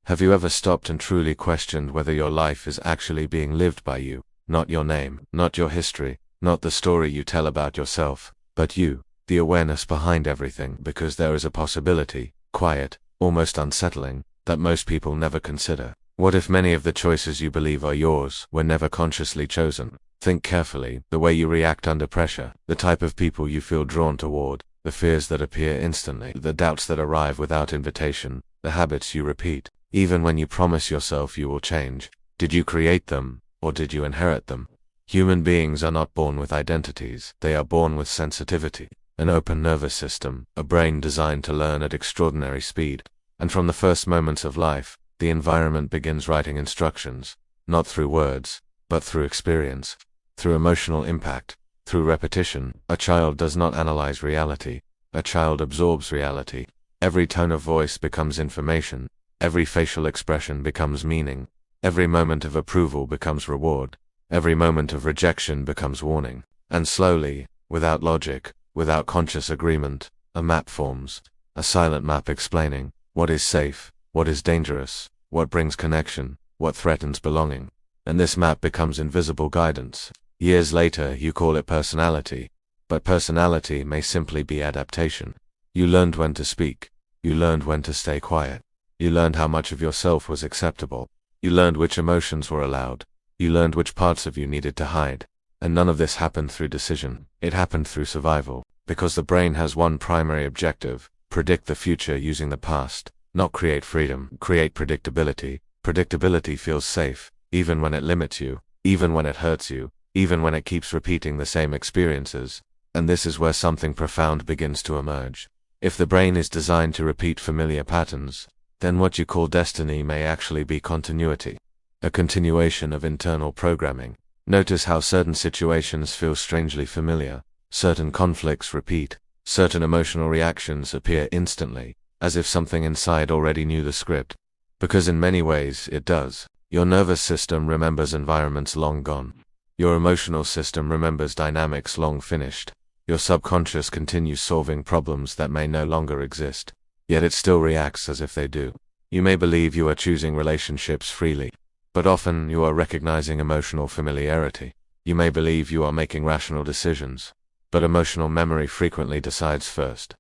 Have you ever stopped and truly questioned whether your life is actually being lived by you? Not your name, not your history, not the story you tell about yourself, but you, the awareness behind everything, because there is a possibility, quiet, almost unsettling, that most people never consider. What if many of the choices you believe are yours were never consciously chosen? Think carefully, the way you react under pressure, the type of people you feel drawn toward, the fears that appear instantly, the doubts that arrive without invitation, the habits you repeat, even when you promise yourself you will change. Did you create them, or did you inherit them? Human beings are not born with identities, they are born with sensitivity, an open nervous system, a brain designed to learn at extraordinary speed. And from the first moments of life, the environment begins writing instructions, not through words, but through experience, through emotional impact, through repetition. A child does not analyze reality, a child absorbs reality. Every tone of voice becomes information, every facial expression becomes meaning, every moment of approval becomes reward, every moment of rejection becomes warning. And slowly, without logic, without conscious agreement, a map forms, a silent map explaining what is safe, what is dangerous, what brings connection, what threatens belonging. And this map becomes invisible guidance. Years later, you call it personality, but personality may simply be adaptation. You learned when to speak, you learned when to stay quiet, you learned how much of yourself was acceptable, you learned which emotions were allowed, you learned which parts of you needed to hide. And none of this happened through decision, it happened through survival, because the brain has one primary objective: predict the future using the past, not create freedom, create predictability. Predictability feels safe, even when it limits you, even when it hurts you, even when it keeps repeating the same experiences. And this is where something profound begins to emerge. If the brain is designed to repeat familiar patterns, then what you call destiny may actually be continuity, a continuation of internal programming. Notice how certain situations feel strangely familiar, certain conflicts repeat, certain emotional reactions appear instantly, as if something inside already knew the script. Because in many ways it does. Your nervous system remembers environments long gone. Your emotional system remembers dynamics long finished. Your subconscious continues solving problems that may no longer exist, yet it still reacts as if they do. You may believe you are choosing relationships freely, but often you are recognizing emotional familiarity. You may believe you are making rational decisions, but emotional memory frequently decides first.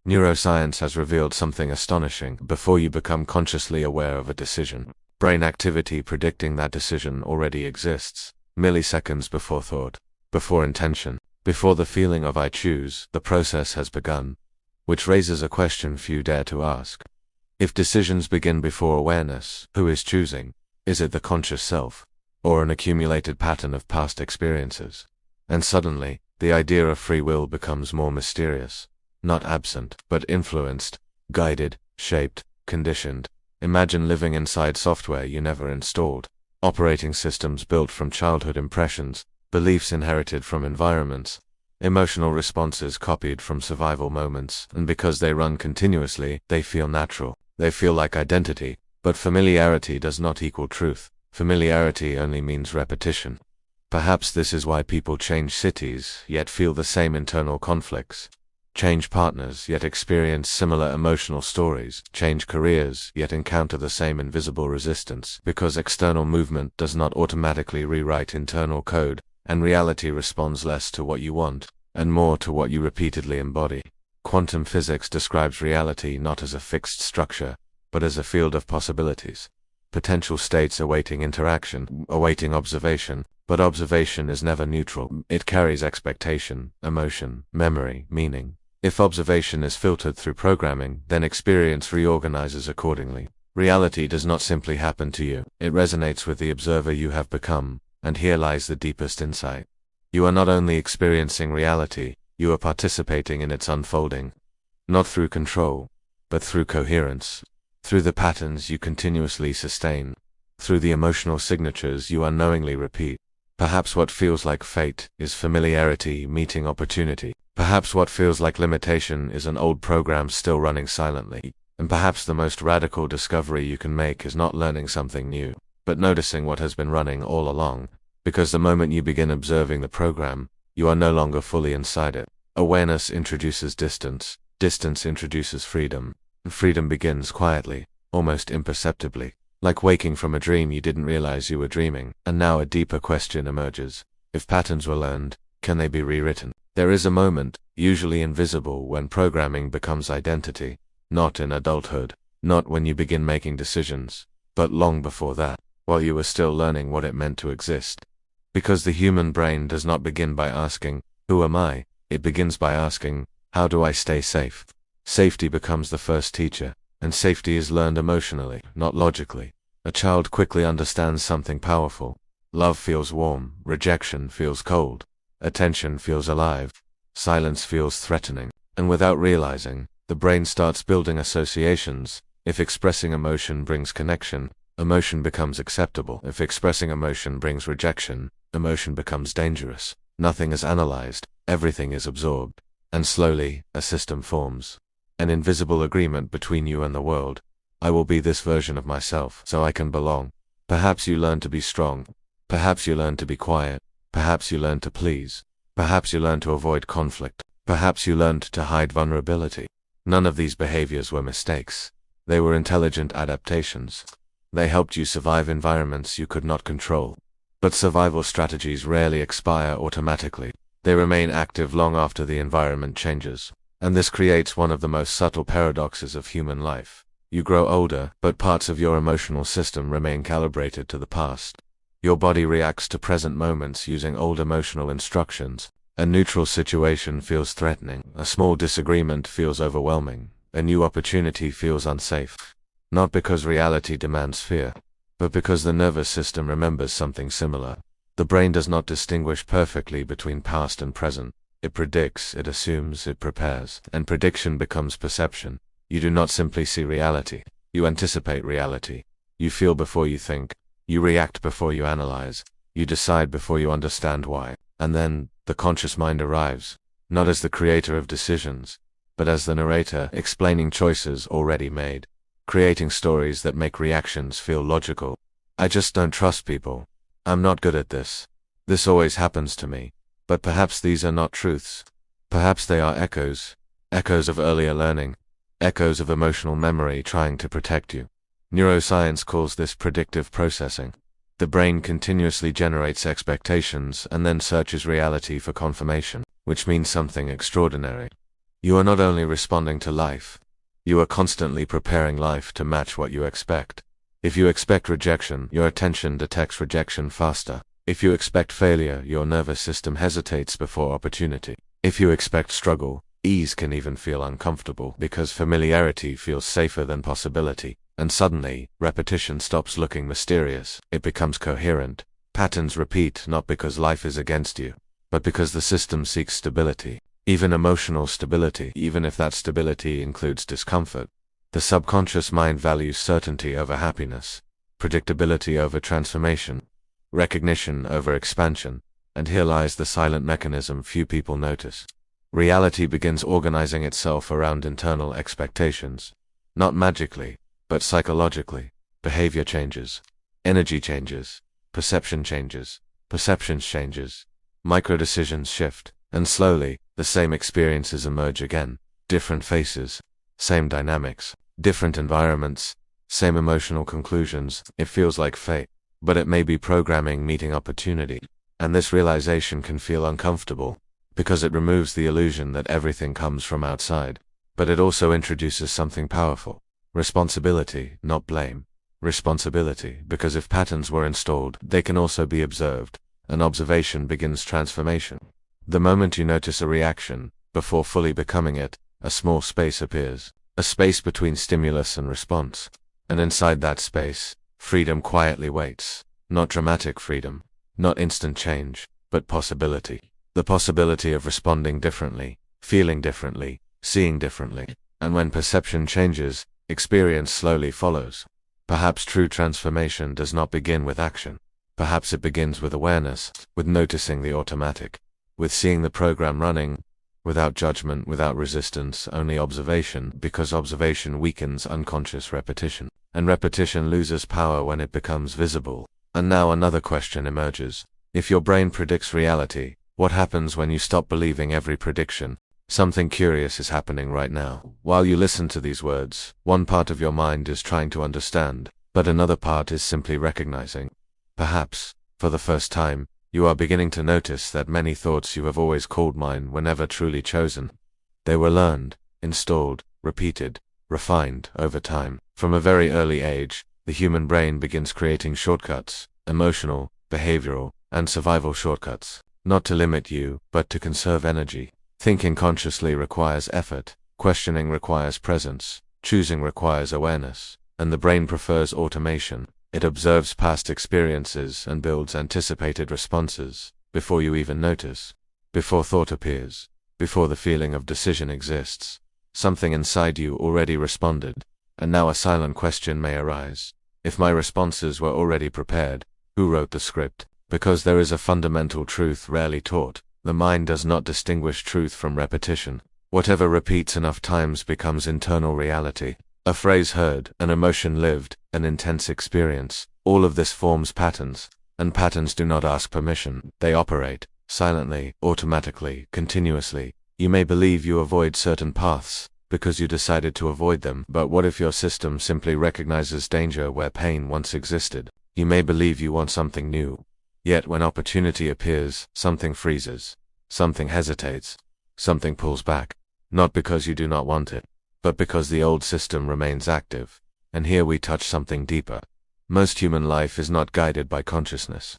Neuroscience has revealed something astonishing. Before you become consciously aware of a decision, brain activity predicting that decision already exists, milliseconds before thought, before intention, before the feeling of I choose. The process has begun, which raises a question few dare to ask. If decisions begin before awareness, who is choosing? Is it the conscious self, or an accumulated pattern of past experiences? And suddenly, the idea of free will becomes more mysterious. Not absent, but influenced, guided, shaped, conditioned. Imagine living inside software you never installed, operating systems built from childhood impressions, beliefs inherited from environments, emotional responses copied from survival moments, and because they run continuously, they feel natural. They feel like identity. But familiarity does not equal truth. Familiarity only means repetition. Perhaps this is why people change cities, yet feel the same internal conflicts. Change partners, yet experience similar emotional stories. Change careers, yet encounter the same invisible resistance. Because external movement does not automatically rewrite internal code, and reality responds less to what you want, and more to what you repeatedly embody. Quantum physics describes reality not as a fixed structure, but as a field of possibilities. Potential states awaiting interaction, awaiting observation, but observation is never neutral. It carries expectation, emotion, memory, meaning. If observation is filtered through programming, then experience reorganizes accordingly. Reality does not simply happen to you, it resonates with the observer you have become, and here lies the deepest insight. You are not only experiencing reality, you are participating in its unfolding. Not through control, but through coherence. Through the patterns you continuously sustain, through the emotional signatures you unknowingly repeat. Perhaps what feels like fate is familiarity meeting opportunity. Perhaps what feels like limitation is an old program still running silently. And perhaps the most radical discovery you can make is not learning something new, but noticing what has been running all along. Because the moment you begin observing the program, you are no longer fully inside it. Awareness introduces distance, distance introduces freedom, and freedom begins quietly, almost imperceptibly. Like waking from a dream you didn't realize you were dreaming, and now a deeper question emerges. If patterns were learned, can they be rewritten? There is a moment, usually invisible, when programming becomes identity. Not in adulthood, not when you begin making decisions, but long before that, while you were still learning what it meant to exist. Because the human brain does not begin by asking, "Who am I?" It begins by asking, "How do I stay safe?" Safety becomes the first teacher, and safety is learned emotionally, not logically. A child quickly understands something powerful. Love feels warm, rejection feels cold, attention feels alive, silence feels threatening, and without realizing, the brain starts building associations. If expressing emotion brings connection, emotion becomes acceptable. If expressing emotion brings rejection, emotion becomes dangerous. Nothing is analyzed, everything is absorbed, and slowly, a system forms. An invisible agreement between you and the world. I will be this version of myself, so I can belong. Perhaps you learn to be strong. Perhaps you learn to be quiet. Perhaps you learn to please. Perhaps you learn to avoid conflict. Perhaps you learned to hide vulnerability. None of these behaviors were mistakes. They were intelligent adaptations. They helped you survive environments you could not control. But survival strategies rarely expire automatically. They remain active long after the environment changes. And this creates one of the most subtle paradoxes of human life. You grow older, but parts of your emotional system remain calibrated to the past. Your body reacts to present moments using old emotional instructions. A neutral situation feels threatening. A small disagreement feels overwhelming. A new opportunity feels unsafe. Not because reality demands fear, but because the nervous system remembers something similar. The brain does not distinguish perfectly between past and present. It predicts, it assumes, it prepares, and prediction becomes perception. You do not simply see reality. You anticipate reality. You feel before you think. You react before you analyze. You decide before you understand why. And then, the conscious mind arrives, not as the creator of decisions, but as the narrator explaining choices already made, creating stories that make reactions feel logical. I just don't trust people. I'm not good at this. This always happens to me. But perhaps these are not truths. Perhaps they are echoes. Echoes of earlier learning. Echoes of emotional memory trying to protect you. Neuroscience calls this predictive processing. The brain continuously generates expectations and then searches reality for confirmation, which means something extraordinary. You are not only responding to life, you are constantly preparing life to match what you expect. If you expect rejection, your attention detects rejection faster. If you expect failure, your nervous system hesitates before opportunity. If you expect struggle, ease can even feel uncomfortable because familiarity feels safer than possibility. And suddenly, repetition stops looking mysterious. It becomes coherent. Patterns repeat not because life is against you, but because the system seeks stability. Even emotional stability, even if that stability includes discomfort. The subconscious mind values certainty over happiness, predictability over transformation, recognition over expansion, and here lies the silent mechanism few people notice. Reality begins organizing itself around internal expectations. Not magically, but psychologically. Behavior changes. Energy changes. Perception changes. Perceptions changes. Micro-decisions shift. And slowly, the same experiences emerge again. Different faces. Same dynamics. Different environments. Same emotional conclusions. It feels like fate. But it may be programming meeting opportunity. And this realization can feel uncomfortable, because it removes the illusion that everything comes from outside. But it also introduces something powerful. Responsibility, not blame. Responsibility, because if patterns were installed, they can also be observed. An observation begins transformation. The moment you notice a reaction, before fully becoming it, a small space appears. A space between stimulus and response. And inside that space, freedom quietly waits. Not dramatic freedom, not instant change, but possibility. The possibility of responding differently, feeling differently, seeing differently. And when perception changes, experience slowly follows. Perhaps true transformation does not begin with action. Perhaps it begins with awareness, with noticing the automatic, with seeing the program running, without judgment, without resistance, only observation, because observation weakens unconscious repetition. And repetition loses power when it becomes visible. And now another question emerges. If your brain predicts reality, what happens when you stop believing every prediction? Something curious is happening right now. While you listen to these words, one part of your mind is trying to understand, but another part is simply recognizing. Perhaps, for the first time, you are beginning to notice that many thoughts you have always called mine were never truly chosen. They were learned, installed, repeated, refined over time. From a very early age, the human brain begins creating shortcuts, emotional, behavioral, and survival shortcuts, not to limit you, but to conserve energy. Thinking consciously requires effort, questioning requires presence, choosing requires awareness, and the brain prefers automation. It observes past experiences and builds anticipated responses, before you even notice, before thought appears, before the feeling of decision exists. Something inside you already responded, and now a silent question may arise. If my responses were already prepared, who wrote the script? Because there is a fundamental truth rarely taught. The mind does not distinguish truth from repetition. Whatever repeats enough times becomes internal reality. A phrase heard, an emotion lived, an intense experience, all of this forms patterns. And patterns do not ask permission. They operate, silently, automatically, continuously. You may believe you avoid certain paths, because you decided to avoid them, but what if your system simply recognizes danger where pain once existed? You may believe you want something new. Yet when opportunity appears, something freezes, something hesitates, something pulls back, not because you do not want it, but because the old system remains active. And here we touch something deeper. Most human life is not guided by consciousness.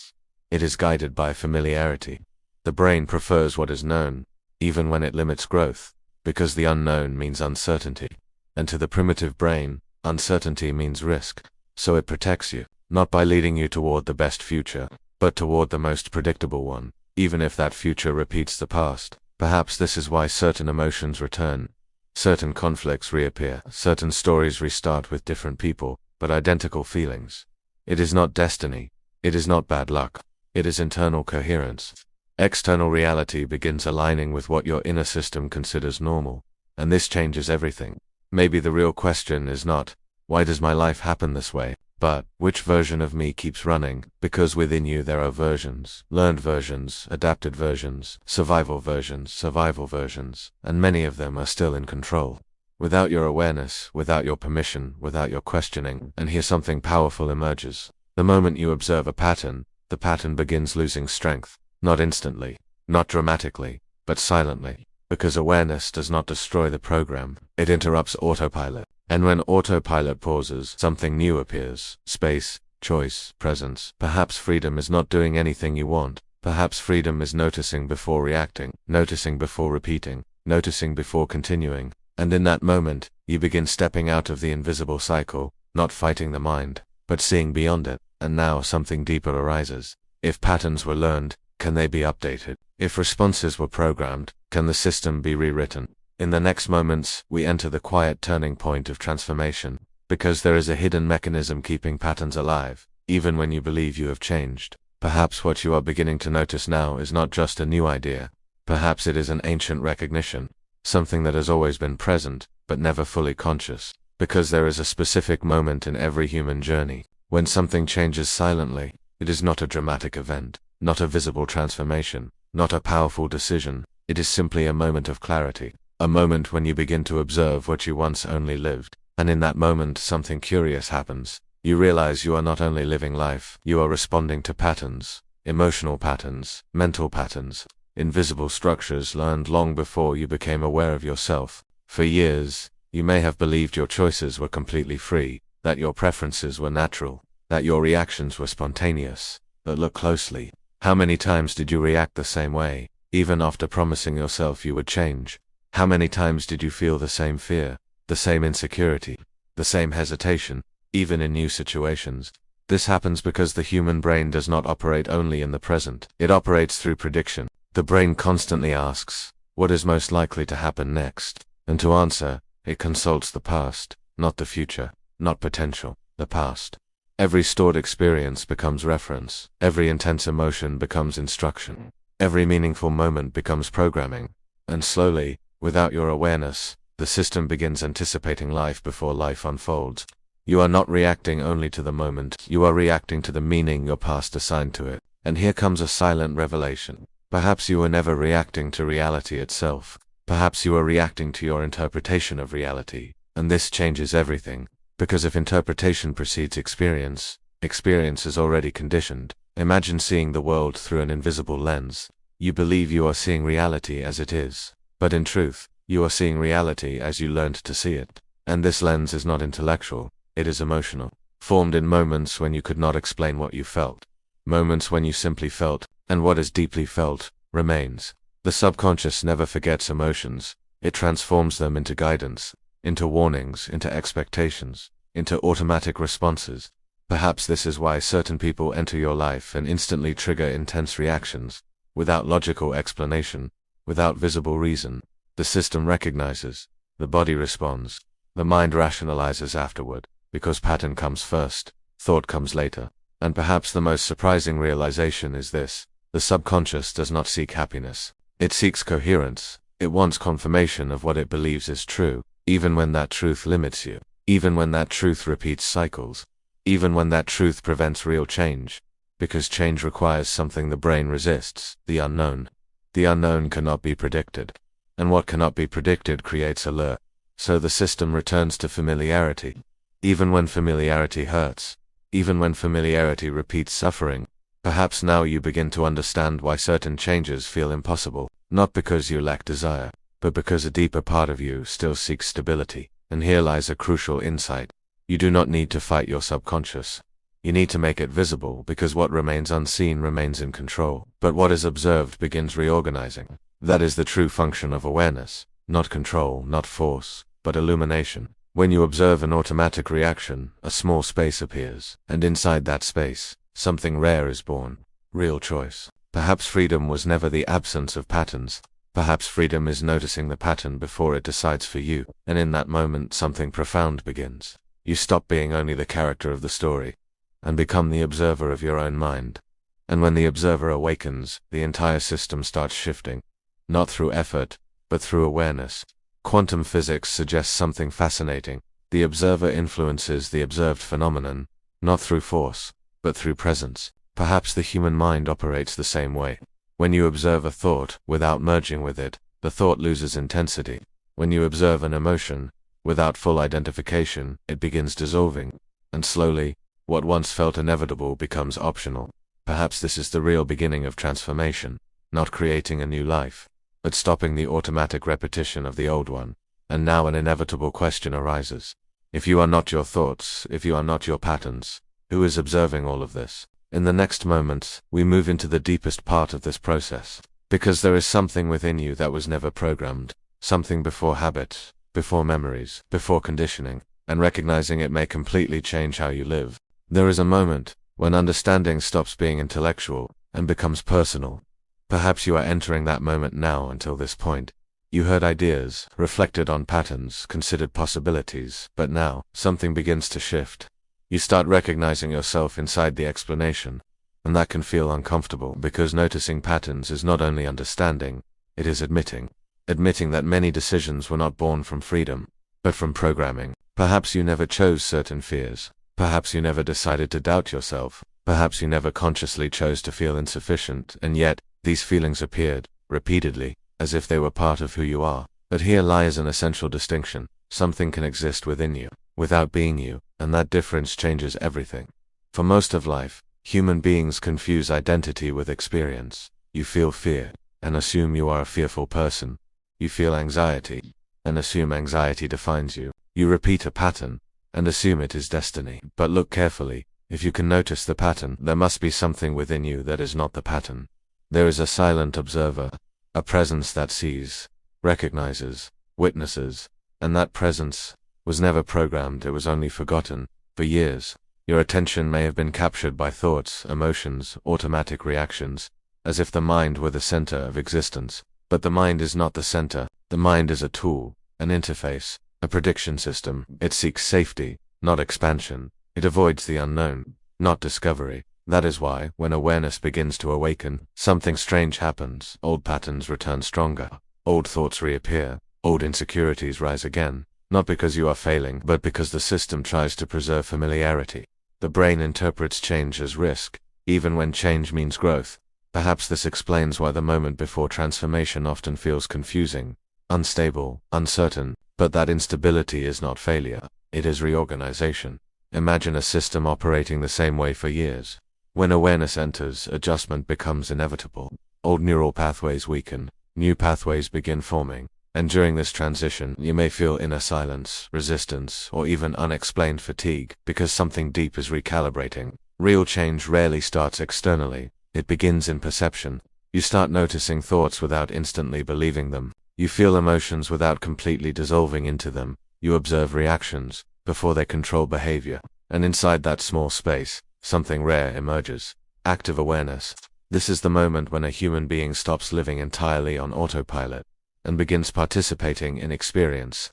It is guided by familiarity. The brain prefers what is known, even when it limits growth, because the unknown means uncertainty. And to the primitive brain, uncertainty means risk. So it protects you, not by leading you toward the best future, but toward the most predictable one, even if that future repeats the past. Perhaps this is why certain emotions return, certain conflicts reappear, certain stories restart with different people, but identical feelings. It is not destiny, it is not bad luck, it is internal coherence. External reality begins aligning with what your inner system considers normal, and this changes everything. Maybe the real question is not, why does my life happen this way? But, which version of me keeps running? Because within you there are versions, learned versions, adapted versions, survival versions, and many of them are still in control. Without your awareness, without your permission, without your questioning, and here something powerful emerges. The moment you observe a pattern, the pattern begins losing strength, not instantly, not dramatically, but silently. Because awareness does not destroy the program, it interrupts autopilot. And when autopilot pauses, something new appears. Space, choice, presence. Perhaps freedom is not doing anything you want. Perhaps freedom is noticing before reacting, noticing before repeating, noticing before continuing. And in that moment, you begin stepping out of the invisible cycle, not fighting the mind, but seeing beyond it. And now something deeper arises. If patterns were learned, can they be updated? If responses were programmed, can the system be rewritten? In the next moments, we enter the quiet turning point of transformation, because there is a hidden mechanism keeping patterns alive, even when you believe you have changed. Perhaps what you are beginning to notice now is not just a new idea. Perhaps it is an ancient recognition, something that has always been present, but never fully conscious. Because there is a specific moment in every human journey, when something changes silently. It is not a dramatic event, not a visible transformation, not a powerful decision. It is simply a moment of clarity. A moment when you begin to observe what you once only lived. And in that moment something curious happens. You realize you are not only living life, you are responding to patterns, emotional patterns, mental patterns, invisible structures learned long before you became aware of yourself. For years, you may have believed your choices were completely free, that your preferences were natural, that your reactions were spontaneous. But look closely. How many times did you react the same way, even after promising yourself you would change? How many times did you feel the same fear, the same insecurity, the same hesitation, even in new situations? This happens because the human brain does not operate only in the present. It operates through prediction. The brain constantly asks, what is most likely to happen next? And to answer, it consults the past, not the future, not potential, the past. Every stored experience becomes reference. Every intense emotion becomes instruction. Every meaningful moment becomes programming. And slowly, without your awareness, the system begins anticipating life before life unfolds. You are not reacting only to the moment, you are reacting to the meaning your past assigned to it. And here comes a silent revelation. Perhaps you were never reacting to reality itself. Perhaps you are reacting to your interpretation of reality, and this changes everything. Because if interpretation precedes experience, experience is already conditioned. Imagine seeing the world through an invisible lens. You believe you are seeing reality as it is, but in truth, you are seeing reality as you learned to see it. And this lens is not intellectual, it is emotional, formed in moments when you could not explain what you felt. Moments when you simply felt, and what is deeply felt remains. The subconscious never forgets emotions, it transforms them into guidance, into warnings, into expectations, into automatic responses. Perhaps this is why certain people enter your life and instantly trigger intense reactions, without logical explanation, without visible reason. The system recognizes, the body responds, the mind rationalizes afterward, because pattern comes first, thought comes later. And perhaps the most surprising realization is this: the subconscious does not seek happiness. It seeks coherence. It wants confirmation of what it believes is true, even when that truth limits you, even when that truth repeats cycles, even when that truth prevents real change. Because change requires something the brain resists, the unknown. The unknown cannot be predicted, and what cannot be predicted creates alert. So the system returns to familiarity. Even when familiarity hurts, even when familiarity repeats suffering, perhaps now you begin to understand why certain changes feel impossible, not because you lack desire, but because a deeper part of you still seeks stability. And here lies a crucial insight. You do not need to fight your subconscious. You need to make it visible, because what remains unseen remains in control, but what is observed begins reorganizing. That is the true function of awareness, not control, not force, but illumination. When you observe an automatic reaction, a small space appears, and inside that space, something rare is born. Real choice. Perhaps freedom was never the absence of patterns. Perhaps freedom is noticing the pattern before it decides for you, and in that moment something profound begins. You stop being only the character of the story, and become the observer of your own mind. And when the observer awakens, the entire system starts shifting. Not through effort, but through awareness. Quantum physics suggests something fascinating. The observer influences the observed phenomenon, not through force, but through presence. Perhaps the human mind operates the same way. When you observe a thought, without merging with it, the thought loses intensity. When you observe an emotion, without full identification, it begins dissolving. And slowly, what once felt inevitable becomes optional. Perhaps this is the real beginning of transformation, not creating a new life, but stopping the automatic repetition of the old one. And now an inevitable question arises. If you are not your thoughts, if you are not your patterns, who is observing all of this? In the next moment, we move into the deepest part of this process. Because there is something within you that was never programmed, something before habit, before memories, before conditioning, and recognizing it may completely change how you live. There is a moment when understanding stops being intellectual and becomes personal. Perhaps you are entering that moment now. Until this point, you heard ideas, reflected on patterns, considered possibilities, but now, something begins to shift. You start recognizing yourself inside the explanation, and that can feel uncomfortable, because noticing patterns is not only understanding, it is admitting that many decisions were not born from freedom, but from programming. Perhaps you never chose certain fears. Perhaps you never decided to doubt yourself. Perhaps you never consciously chose to feel insufficient, and yet, these feelings appeared, repeatedly, as if they were part of who you are. But here lies an essential distinction. Something can exist within you, without being you, and that difference changes everything. For most of life, human beings confuse identity with experience. You feel fear, and assume you are a fearful person. You feel anxiety, and assume anxiety defines you. You repeat a pattern, and assume it is destiny. But look carefully. If you can notice the pattern, there must be something within you that is not the pattern. There is a silent observer, a presence that sees, recognizes, witnesses, and that presence was never programmed, it was only forgotten. For years, your attention may have been captured by thoughts, emotions, automatic reactions, as if the mind were the center of existence. But the mind is not the center. The mind is a tool, an interface, a prediction system. It seeks safety, not expansion. It avoids the unknown, not discovery. That is why, when awareness begins to awaken, something strange happens. Old patterns return stronger. Old thoughts reappear. Old insecurities rise again. Not because you are failing, but because the system tries to preserve familiarity. The brain interprets change as risk, even when change means growth. Perhaps this explains why the moment before transformation often feels confusing. unstable, uncertain, but that instability is not failure, it is reorganization. Imagine a system operating the same way for years. When awareness enters, adjustment becomes inevitable. Old neural pathways weaken, new pathways begin forming, and during this transition, you may feel inner silence, resistance, or even unexplained fatigue, because something deep is recalibrating. Real change rarely starts externally, it begins in perception. You start noticing thoughts without instantly believing them. You feel emotions without completely dissolving into them. You observe reactions before they control behavior. And inside that small space, something rare emerges. Active awareness. This is the moment when a human being stops living entirely on autopilot and begins participating in experience.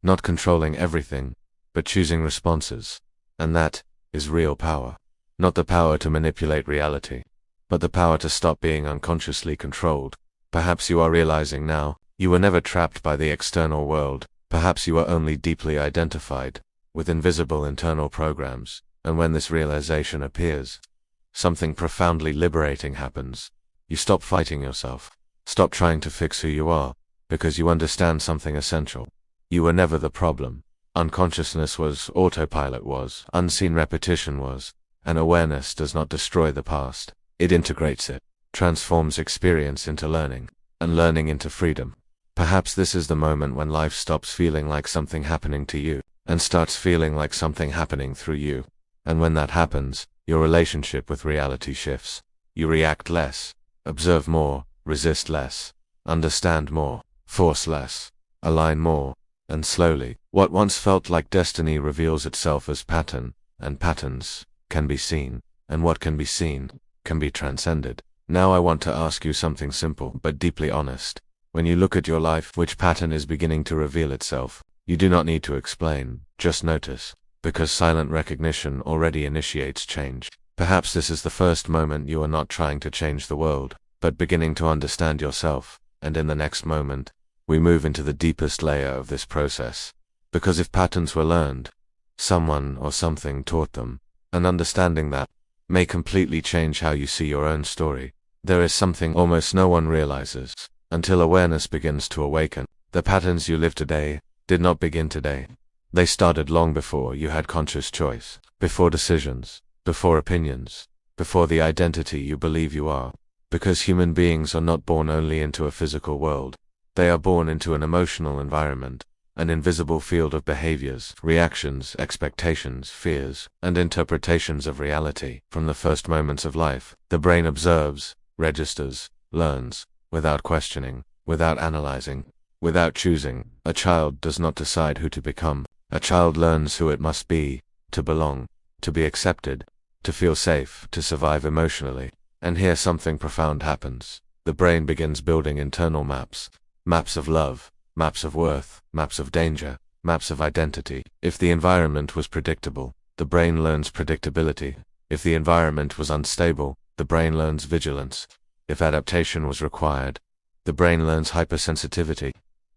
Not controlling everything, but choosing responses. And that is real power. Not the power to manipulate reality, but the power to stop being unconsciously controlled. Perhaps you are realizing now, you were never trapped by the external world. Perhaps you are only deeply identified with invisible internal programs, and when this realization appears, something profoundly liberating happens. You stop fighting yourself, stop trying to fix who you are, because you understand something essential. You were never the problem. Unconsciousness was, autopilot was, unseen repetition was, and awareness does not destroy the past. It integrates it, transforms experience into learning, and learning into freedom. Perhaps this is the moment when life stops feeling like something happening to you, and starts feeling like something happening through you. And when that happens, your relationship with reality shifts. You react less, observe more, resist less, understand more, force less, align more, and slowly, what once felt like destiny reveals itself as pattern, and patterns can be seen, and what can be seen can be transcended. Now I want to ask you something simple but deeply honest. When you look at your life, which pattern is beginning to reveal itself? You do not need to explain, just notice, because silent recognition already initiates change. Perhaps this is the first moment you are not trying to change the world, but beginning to understand yourself, and in the next moment, we move into the deepest layer of this process. Because if patterns were learned, someone or something taught them, and understanding that may completely change how you see your own story. There is something almost no one realizes until awareness begins to awaken. The patterns you live today did not begin today. They started long before you had conscious choice, before decisions, before opinions, before the identity you believe you are. Because human beings are not born only into a physical world. They are born into an emotional environment, an invisible field of behaviors, reactions, expectations, fears, and interpretations of reality. From the first moments of life, the brain observes, registers, learns, without questioning, without analyzing, without choosing. A child does not decide who to become. A child learns who it must be, to belong, to be accepted, to feel safe, to survive emotionally. And here something profound happens. The brain begins building internal maps. Maps of love, maps of worth, maps of danger, maps of identity. If the environment was predictable, the brain learns predictability. If the environment was unstable, the brain learns vigilance. If adaptation was required, the brain learns hypersensitivity.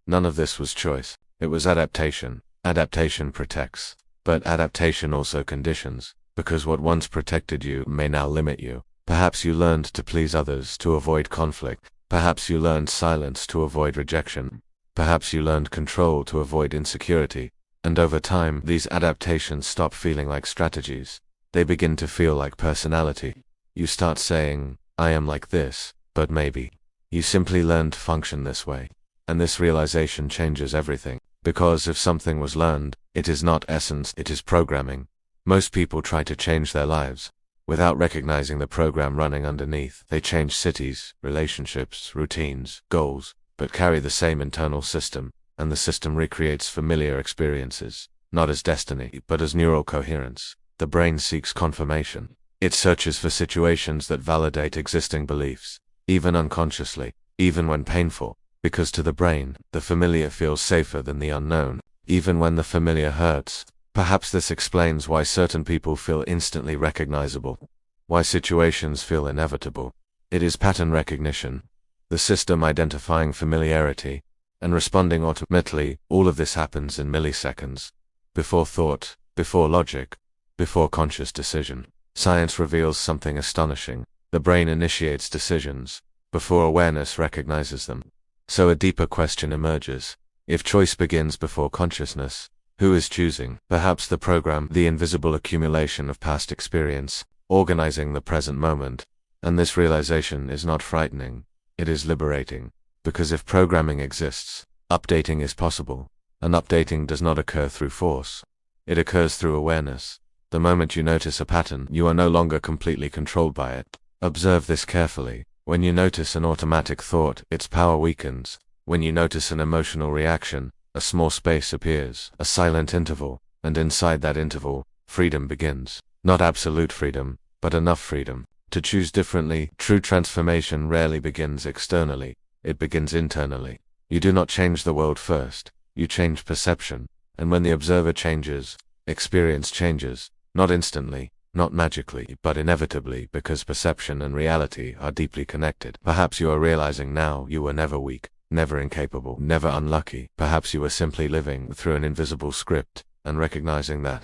None of this was choice. It was adaptation. Adaptation protects. But adaptation also conditions, because what once protected you may now limit you. Perhaps you learned to please others to avoid conflict. Perhaps you learned silence to avoid rejection. Perhaps you learned control to avoid insecurity. And over time, these adaptations stop feeling like strategies. They begin to feel like personality. You start saying, I am like this, but maybe. You simply learn to function this way. And this realization changes everything. Because if something was learned, it is not essence, it is programming. Most people try to change their lives without recognizing the program running underneath. They change cities, relationships, routines, goals, but carry the same internal system, and the system recreates familiar experiences, not as destiny, but as neural coherence. The brain seeks confirmation. It searches for situations that validate existing beliefs, even unconsciously, even when painful, because to the brain, the familiar feels safer than the unknown, even when the familiar hurts. Perhaps this explains why certain people feel instantly recognizable, why situations feel inevitable. It is pattern recognition, the system identifying familiarity, and responding automatically. All of this happens in milliseconds, before thought, before logic, before conscious decision. Science reveals something astonishing. The brain initiates decisions before awareness recognizes them. So a deeper question emerges. If choice begins before consciousness, who is choosing? Perhaps the program, the invisible accumulation of past experience, organizing the present moment. And this realization is not frightening, it is liberating. Because if programming exists, updating is possible. And updating does not occur through force. It occurs through awareness. The moment you notice a pattern, you are no longer completely controlled by it. Observe this carefully. When you notice an automatic thought, its power weakens. When you notice an emotional reaction, a small space appears, a silent interval, and inside that interval, freedom begins. Not absolute freedom, but enough freedom to choose differently. True transformation rarely begins externally, it begins internally. You do not change the world first, you change perception, and when the observer changes, experience changes, not instantly, not magically, but inevitably, because perception and reality are deeply connected. Perhaps you are realizing now you were never weak, never incapable, never unlucky. Perhaps you were simply living through an invisible script, and recognizing that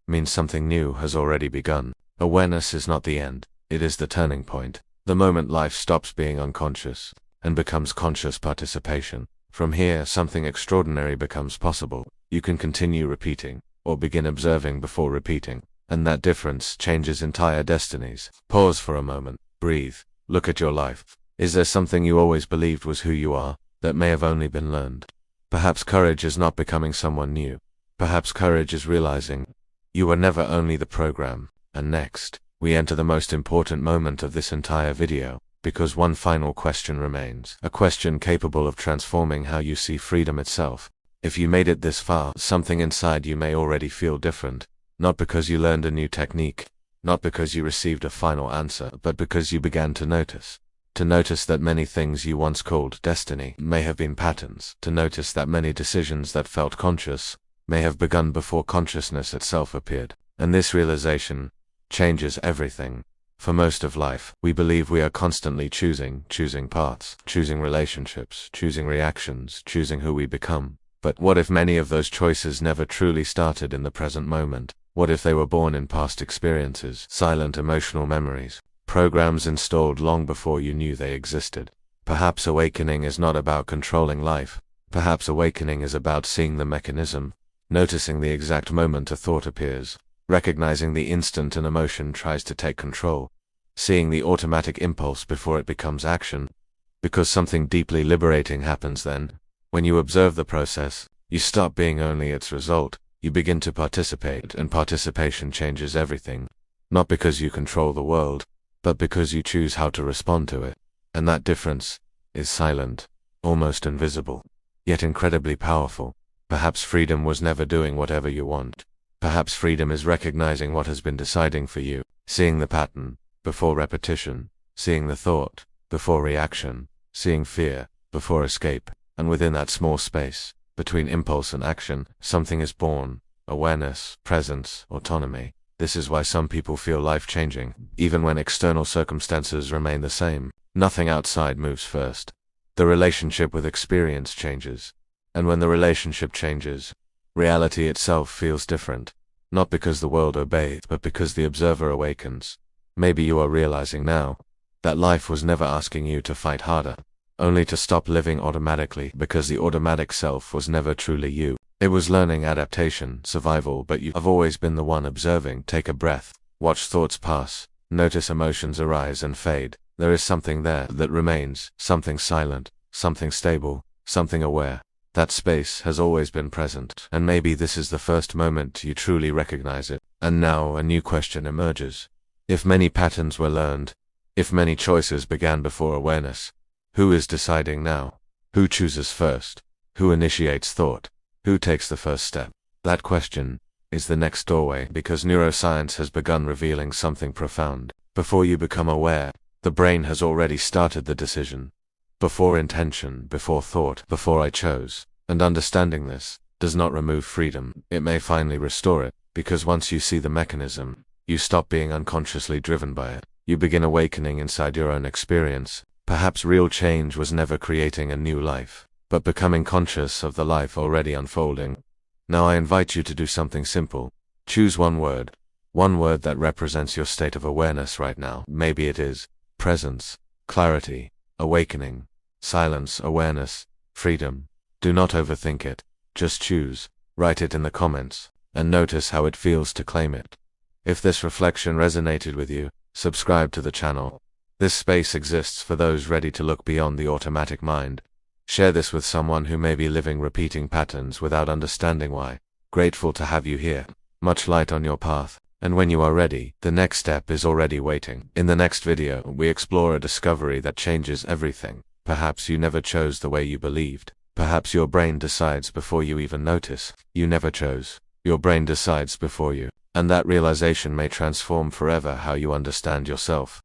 means something new has already begun. Awareness is not the end, it is the turning point. The moment life stops being unconscious and becomes conscious participation. From here, something extraordinary becomes possible. You can continue repeating, or begin observing before repeating, and that difference changes entire destinies. Pause for a moment, breathe, look at your life. Is there something you always believed was who you are, that may have only been learned? Perhaps courage is not becoming someone new. Perhaps courage is realizing you were never only the program. And next, we enter the most important moment of this entire video, because one final question remains, a question capable of transforming how you see freedom itself. If you made it this far, something inside you may already feel different, not because you learned a new technique, not because you received a final answer, but because you began to notice. To notice that many things you once called destiny may have been patterns, to notice that many decisions that felt conscious may have begun before consciousness itself appeared. And this realization changes everything. For most of life, we believe we are constantly choosing paths, choosing relationships, choosing reactions, choosing who we become. But what if many of those choices never truly started in the present moment? What if they were born in past experiences, silent emotional memories, programs installed long before you knew they existed? Perhaps awakening is not about controlling life. Perhaps awakening is about seeing the mechanism, noticing the exact moment a thought appears, recognizing the instant an emotion tries to take control, seeing the automatic impulse before it becomes action. Because something deeply liberating happens then. When you observe the process, you stop being only its result, you begin to participate, and participation changes everything. Not because you control the world, but because you choose how to respond to it. And that difference is silent, almost invisible, yet incredibly powerful. Perhaps freedom was never doing whatever you want. Perhaps freedom is recognizing what has been deciding for you, seeing the pattern before repetition, seeing the thought before reaction, seeing fear before escape. And within that small space, between impulse and action, something is born: awareness, presence, autonomy. This is why some people feel life-changing, even when external circumstances remain the same. Nothing outside moves first. The relationship with experience changes. And when the relationship changes, reality itself feels different. Not because the world obeys, but because the observer awakens. Maybe you are realizing now that life was never asking you to fight harder, only to stop living automatically, because the automatic self was never truly you. It was learning, adaptation, survival, but you have always been the one observing. Take a breath, watch thoughts pass, notice emotions arise and fade. There is something there that remains, something silent, something stable, something aware. That space has always been present, and maybe this is the first moment you truly recognize it. And now a new question emerges. If many patterns were learned, if many choices began before awareness, who is deciding now? Who chooses first? Who initiates thought? Who takes the first step? That question is the next doorway, because neuroscience has begun revealing something profound. Before you become aware, the brain has already started the decision. Before intention, before thought, before I chose. And understanding this does not remove freedom, it may finally restore it, because once you see the mechanism, you stop being unconsciously driven by it. You begin awakening inside your own experience. Perhaps real change was never creating a new life, but becoming conscious of the life already unfolding. Now I invite you to do something simple. Choose one word that represents your state of awareness right now. Maybe it is presence, clarity, awakening, silence, awareness, freedom. Do not overthink it. Just choose, write it in the comments, and notice how it feels to claim it. If this reflection resonated with you, subscribe to the channel. This space exists for those ready to look beyond the automatic mind. Share this with someone who may be living repeating patterns without understanding why. Grateful to have you here. Much light on your path. And when you are ready, the next step is already waiting. In the next video, we explore a discovery that changes everything. Perhaps you never chose the way you believed. Perhaps your brain decides before you even notice. You never chose. Your brain decides before you. And that realization may transform forever how you understand yourself.